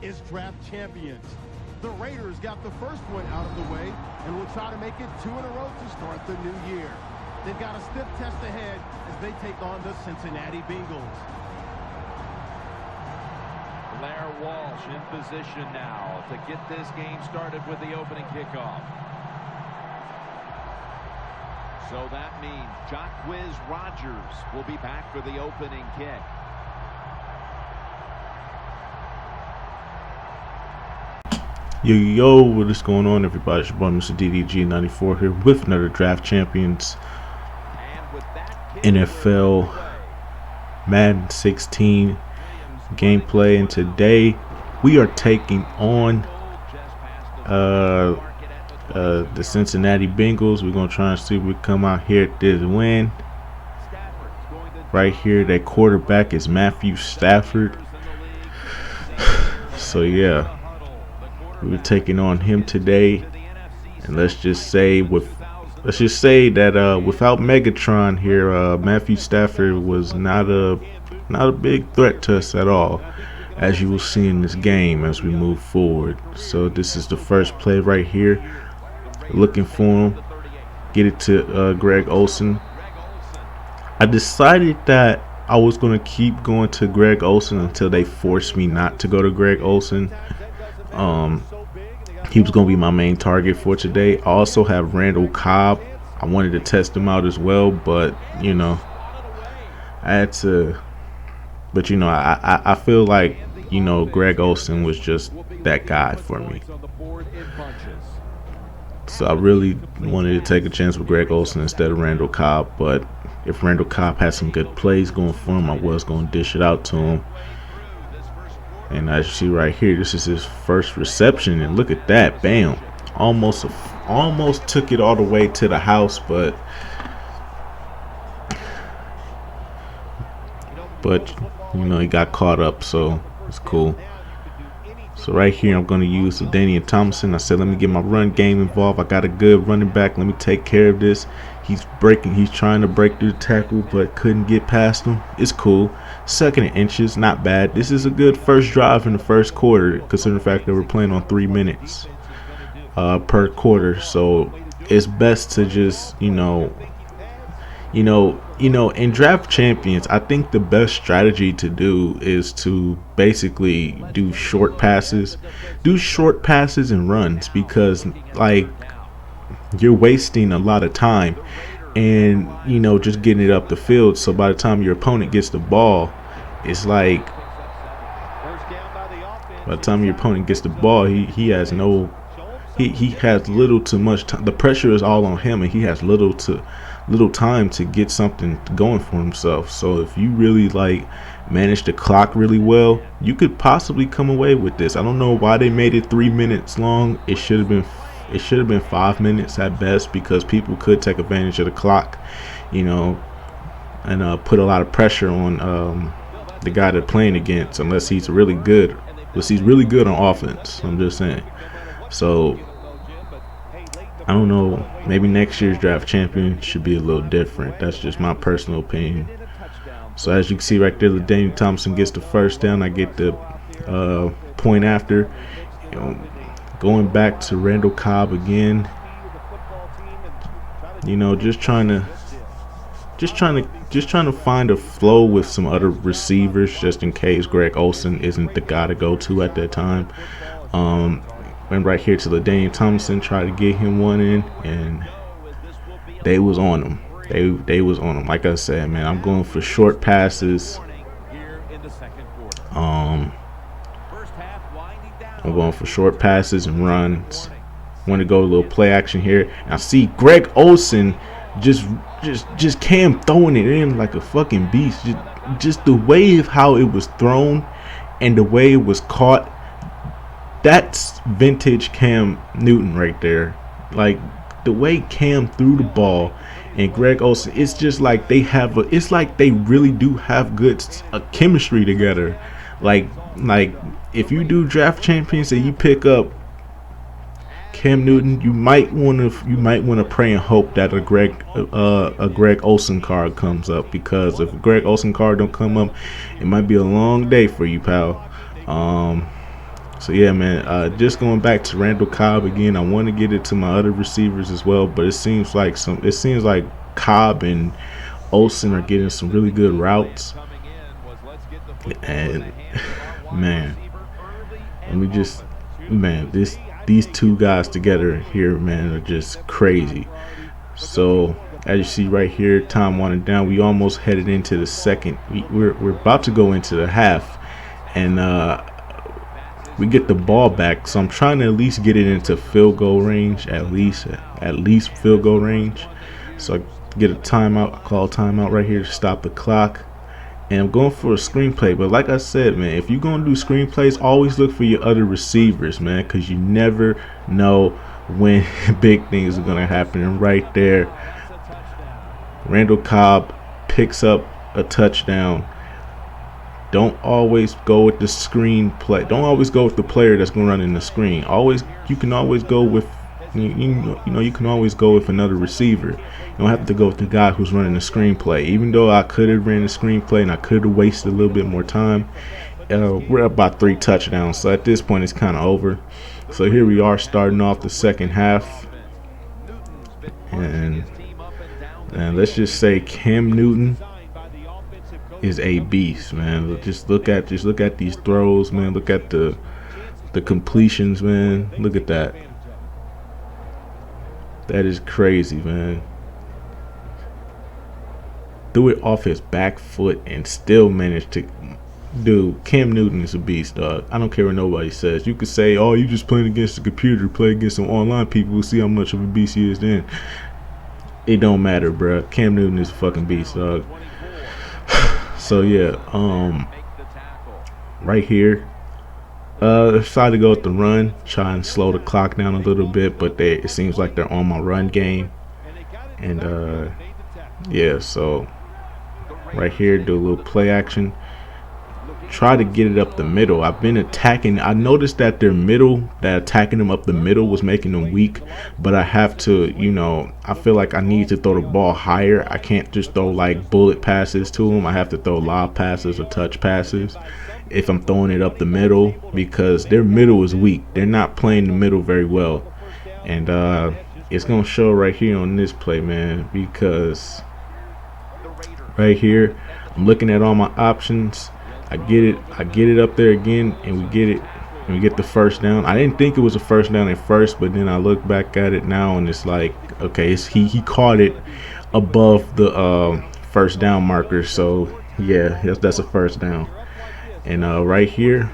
is draft champions. The Raiders got the first one out of the way and will try to make it 2 in a row to start the new year. They've got a stiff test ahead as they take on the Cincinnati Bengals. Blair Walsh in position now to get this game started with the opening kickoff. So that means Jacquizz Rodgers will be back for the opening kick. Yo, what is going on, everybody? It's your boy, Mr. DDG94 here with another Draft Champions NFL Madden 16 gameplay, and today we are taking on the Cincinnati Bengals. We're gonna try and see if we come out here at this win. Right here, that quarterback is Matthew Stafford. So yeah, we're taking on him today, and let's just say that without Megatron here, Matthew Stafford was not a big threat to us at all, as you will see in this game as we move forward. So this is the first play right here. Looking for him, get it to Greg Olsen. I decided that I was going to keep going to Greg Olsen until they forced me not to go to Greg Olsen. He was going to be my main target for today. I also have Randall Cobb. I wanted to test him out as well, but you know, I had to. But you know, I feel like, you know, Greg Olsen was just that guy for me. So I really wanted to take a chance with Greg Olsen instead of Randall Cobb. But if Randall Cobb had some good plays going for him, I was going to dish it out to him. And as you see right here, this is his first reception, and look at that, bam! Almost took it all the way to the house, but you know, he got caught up, so it's cool. So right here, I'm going to use Daniel Thompson. I said, let me get my run game involved. I got a good running back. Let me take care of this. He's trying to break through the tackle, but couldn't get past him. It's cool. 2nd and inches, not bad. This is a good first drive in the first quarter, considering the fact that we're playing on 3 minutes per quarter. So it's best to just, you know, in Draft Champions, I think the best strategy to do is to basically do short passes and runs, because like you're wasting a lot of time and, you know, just getting it up the field. So by the time your opponent gets the ball, it's like by the time your opponent gets the ball, he has little to much time. The pressure is all on him, and he has little time to get something going for himself. So if you really like manage the clock really well, you could possibly come away with this. I don't know why they made it 3 minutes long. It should have been 5 minutes at best, because people could take advantage of the clock, you know, and put a lot of pressure on the guy they're playing against, unless he's really good on offense. I'm just saying. So I don't know, maybe next year's Draft Champion should be a little different. That's just my personal opinion. So as you can see right there, Daniel Thompson gets the first down. I get the point after. You know, going back to Randall Cobb again. You know, just trying to find a flow with some other receivers, just in case Greg Olsen isn't the guy to go to at that time. Went right here to Daniel Thompson, tried to get him one in, and they was on him. They was on him. Like I said, man, I'm going for short passes. I'm going for short passes and runs. Want to go a little play action here. And I see Greg Olsen just Cam throwing it in like a fucking beast. Just the way of how it was thrown and the way it was caught. That's vintage Cam Newton right there. Like the way Cam threw the ball and Greg Olsen, it's just like it's like they really do have good chemistry together. Like if you do Draft Champions and you pick up Cam Newton, you might want to pray and hope that a Greg Olsen card comes up, because if a Greg Olsen card don't come up, it might be a long day for you, pal. So yeah, man. Just going back to Randall Cobb again. I want to get it to my other receivers as well, but it seems like Cobb and Olsen are getting some really good routes. And man, let me just these two guys together here, man, are just crazy. So as you see right here, time winding down. We almost headed into the second. We're about to go into the half, and we get the ball back. So I'm trying to at least get it into field goal range, at least field goal range. So I get a timeout. I call a timeout right here to stop the clock. And I'm going for a screenplay. But like I said, man, if you're going to do screenplays, always look for your other receivers, man, because you never know when big things are going to happen. And right there, Randall Cobb picks up a touchdown. Don't always go with the screenplay. Don't always go with the player that's going to run in the screen. You can always go with you can always go with another receiver. You don't have to go with the guy who's running the screenplay. Even though I could have ran the screenplay and I could have wasted a little bit more time, we're up by 3 touchdowns. So at this point, it's kind of over. So here we are starting off the second half, and let's just say Cam Newton is a beast, man. Just look at these throws, man. Look at the completions, man. Look at that. That is crazy, man. Threw it off his back foot and still managed to. Dude, Cam Newton is a beast, dog. I don't care what nobody says. You could say, oh, you just playing against the computer, play against some online people, we'll see how much of a beast he is then. It don't matter, bro. Cam Newton is a fucking beast, dog. So yeah, right here, decided to go with the run, try and slow the clock down a little bit, but it seems like they're on my run game. And yeah, so right here, do a little play action. Try to get it up the middle. I've been attacking. I noticed that attacking them up the middle was making them weak, but I have to, I feel like I need to throw the ball higher. I can't just throw like bullet passes to them. I have to throw lob passes or touch passes if I'm throwing it up the middle, because their middle is weak. They're not playing the middle very well. And it's going to show right here on this play, man, because right here, I'm looking at all my options. I get it up there again, and we get the first down. I didn't think it was a first down at first, but then I look back at it now, and it's like, okay, he caught it above the first down marker, so yeah, that's a first down. And right here,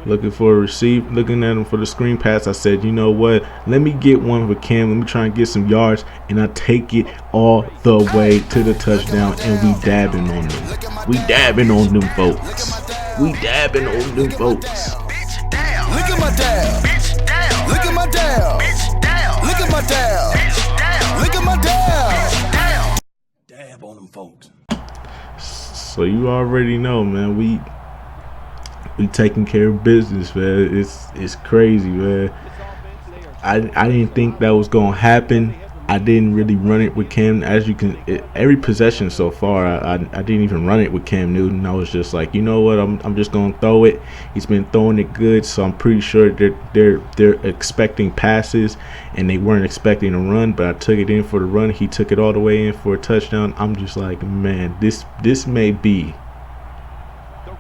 looking at him for the screen pass. I said, you know what? Let me get one for Cam. Let me try and get some yards, and I take it all the way to the touchdown, and we dabbing on them. We dabbing on them folks. We dabbing on them folks. Look at my dab. Look at my dab. Look at my dab. Look at my dab. Dab on them folks. So you already know, man. We taking care of business, man. It's crazy, man. I didn't think that was gonna happen. I didn't really run it with Cam. As you can, every possession so far, I didn't even run it with Cam Newton. I was just like, you know what, I'm just gonna throw it. He's been throwing it good, so I'm pretty sure they're expecting passes, and they weren't expecting a run. But I took it in for the run. He took it all the way in for a touchdown. I'm just like, man, this may be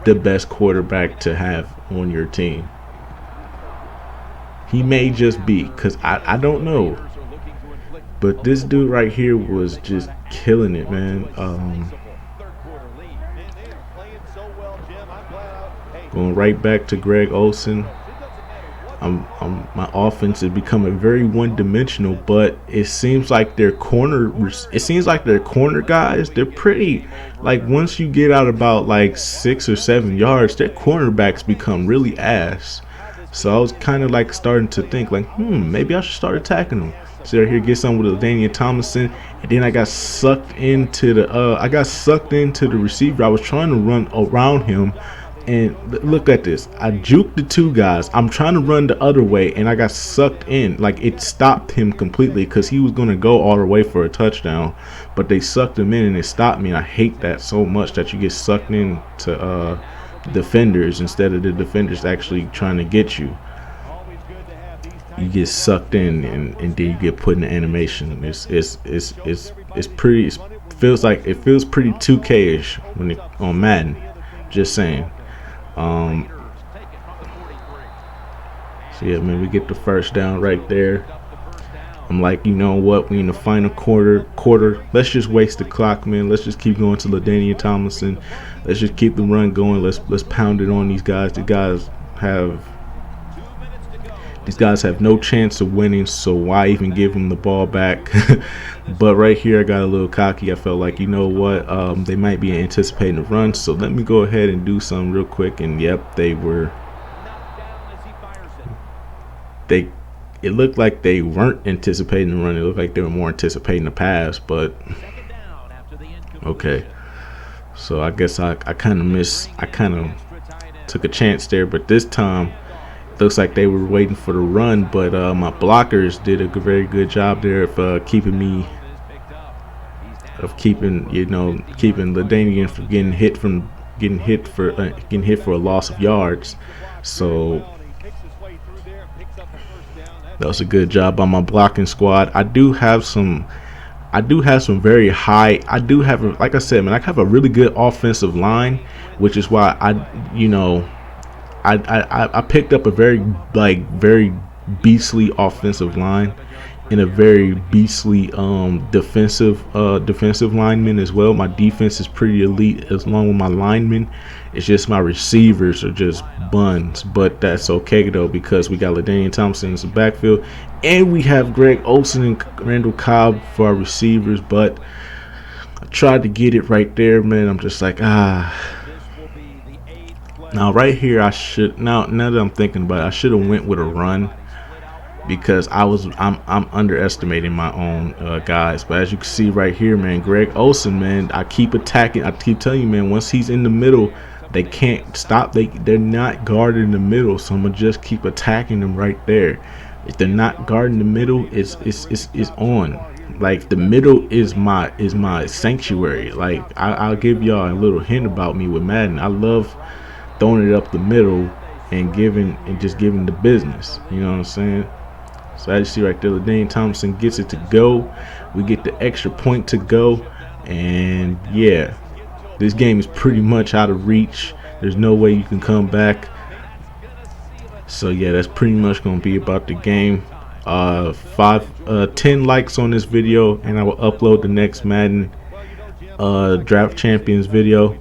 the best quarterback to have on your team. He may just be, because I don't know. But this dude right here was just killing it, man. Going right back to Greg Olsen. My offense is becoming very one-dimensional, but it seems like their corner guys, they're pretty, like, once you get out about like 6 or 7 yards, their cornerbacks become really ass. So I was kind of like starting to think like, maybe I should start attacking them. So right here, get some with Daniel Tomlinson, and then I got sucked into the receiver. I was trying to run around him. And look at this. I juked the 2 guys. I'm trying to run the other way, and I got sucked in. Like, it stopped him completely because he was going to go all the way for a touchdown. But they sucked him in, and it stopped me. And I hate that so much, that you get sucked in to defenders instead of the defenders actually trying to get you. You get sucked in, and then you get put in the animation. It's pretty. It feels pretty 2K-ish when on Madden. Just saying. So yeah, man, we get the first down right there. I'm like, you know what? We in the final quarter. Let's just waste the clock, man. Let's just keep going to LaDainian Tomlinson. Let's just keep the run going. Let's pound it on these guys. These guys have no chance of winning, so why even give them the ball back? But right here, I got a little cocky. I felt like, you know what? They might be anticipating the run, so let me go ahead and do something real quick. And yep, they were. It looked like they weren't anticipating the run. It looked like they were more anticipating the pass, but okay. So I guess I kind of missed. I kind of took a chance there, but this time it looks like they were waiting for the run. But my blockers did a very good job there of keeping LaDainian from getting hit for a loss of yards. So that was a good job by my blocking squad. I do have some very high. Like I said, man, I have a really good offensive line, which is why I picked up a very beastly offensive line and a very beastly defensive lineman as well. My defense is pretty elite as long with my linemen. It's just my receivers are just buns, but that's okay though, because we got LaDainian Thompson in the backfield, and we have Greg Olsen and Randall Cobb for our receivers. But I tried to get it right there, man. I'm just like, Now right here, now that I'm thinking about it, I should have went with a run, because I'm underestimating my own guys. But as you can see right here, man, Greg Olsen, man, I keep attacking. I keep telling you, man, once he's in the middle, they can't stop. They're not guarding the middle, so I'm gonna just keep attacking them right there. If they're not guarding the middle, it's on. Like, the middle is my sanctuary. Like, I'll give y'all a little hint about me with Madden. I love throwing it up the middle and just giving the business. You know what I'm saying? So as you see right there, LaDainian Thompson gets it to go. We get the extra point to go, and yeah, this game is pretty much out of reach. There's no way you can come back. So yeah, that's pretty much gonna be about the game. 10 likes on this video, and I will upload the next Madden Draft Champions video.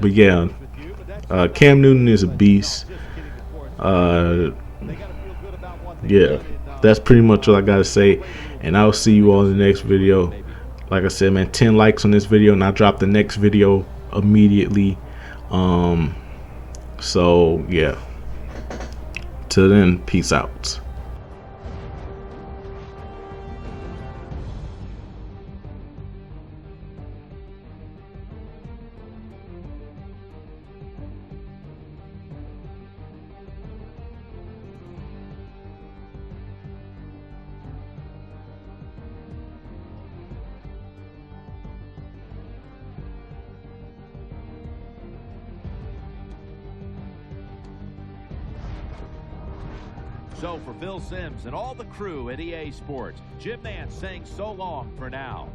But yeah, Cam Newton is a beast. Yeah, that's pretty much all I gotta say, and I'll see you all in the next video. Like I said, man, 10 likes on this video, and I'll drop the next video immediately. So yeah, till then, peace out. So for Phil Simms and all the crew at EA Sports, Jim Nance saying so long for now.